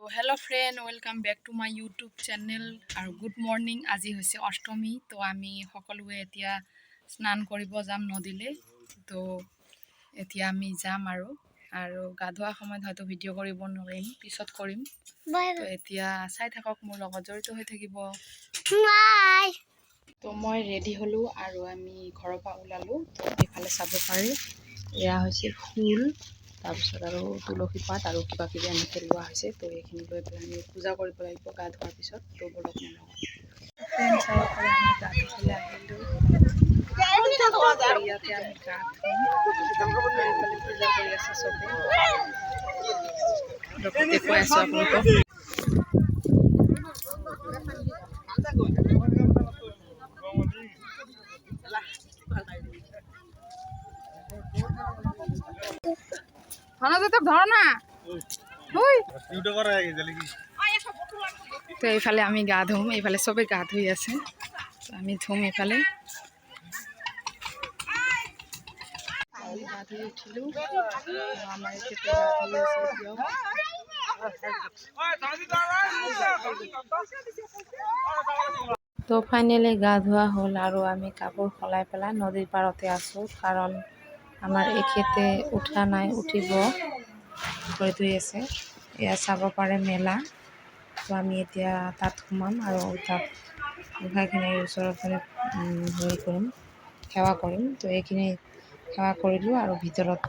Hello friend welcome back to my YouTube channel और good morning আজি হৈছে অষ্টমী তো আমি সকলোৱে এতিয়া স্নান কৰিব যাম নদীলে তো এতিয়া আমি যাম আৰু গা ধোৱা সময়ত হয়তো ভিডিঅ' কৰিব নোৱাৰিম পিছত কৰিম তো এতিয়া চাই থাকক মোৰ লগত জড়িত হৈ থাকিব বাই তো মই ৰেডি হলো আৰু আমি ঘৰৰ পৰা ওলালো তো এইফালে চাব পাৰি এয়া হৈছে ফুল তাৰপিছত আৰু তুলসী পাত আৰু কিবা কিবি আমি পেলোৱা হৈছে তো এইখিনি লৈ পেলাই আমি পূজা কৰিব লাগিব গা ধোৱাৰ পিছত তো বলক মোৰ লগত চাব পাৰি আমি গা ধুবলৈ আহিলোঁ ইয়াতে আমি গা ধুম এইফালে পূজা কৰি আছে চবেই দেখুৱাই আছোঁ আপোনালোকক তো এইফালে আমি গা ধুম এইফালে চবে গা ধুই আছে আমি ধুম এইফালে গা ধুই উঠিলো আমাৰ এখেতে গা ধুই আছে এতিয়াও তো ফাইনেলি গা ধোৱা হ'ল আৰু আমি কাপোৰ সলাই পেলাই নদীৰ পাৰতে আছোঁ কাৰণ আমাৰ এখেতে উঠা নাই উঠিব ভৰি ধুই আছে এয়া চাব পাৰে মেলা তো আমি এতিয়া তাত সোমাম আৰু তাত গোঁসাইখিনিৰ ওচৰত হেৰি কৰিম সেৱা কৰিম তো এইখিনি সেৱা কৰিলোঁ আৰু ভিতৰত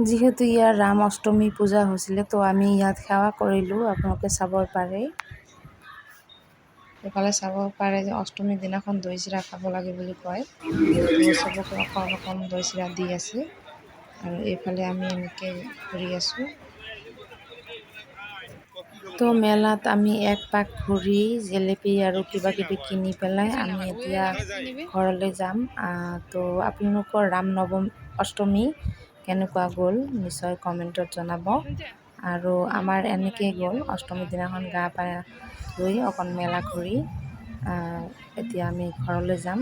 যিহেতু ইয়াৰ ৰাম অষ্টমী পূজা হৈছিলে তো আমি ইয়াত সেৱা কৰিলোঁ আপোনালোকে চাব পাৰে এইফালে চাব পাৰে যে অষ্টমীৰ দিনাখন দৈ চিৰা খাব লাগে বুলি কয় তো চবকে অকণ অকণ দৈ চিৰা দি আছে আৰু এইফালে আমি এনেকৈ ঘূৰি আছোঁ তো মেলাত আমি এক পাক ঘূৰি জেলেপি আৰু কিবা কিবি কিনি পেলাই আমি এতিয়া ঘৰলৈ যাম তো আপোনালোকৰ ৰাম অষ্টমী কেনেকুৱা গ'ল নিশ্চয় কমেণ্টত জনাব আৰু আমাৰ এনেকৈ গ'ল অষ্টমীৰ দিনাখন গা পা ধুই অকণ মেলা ঘূৰি এতিয়া আমি ঘৰলৈ যাম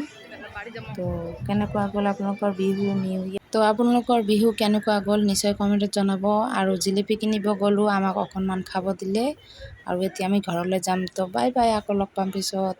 তো কেনেকুৱা গ'ল আপোনালোকৰ বিহু নিউ ইয়াৰ তো আপোনালোকৰ বিহু কেনেকুৱা গ'ল নিশ্চয় কমেণ্টত জনাব আৰু জিলেপি কিনিব গ'লোঁ আমাক অকণমান খাব দিলে আৰু এতিয়া আমি ঘৰলৈ যাম তো বাই বাই আকৌ লগ পাম পিছত।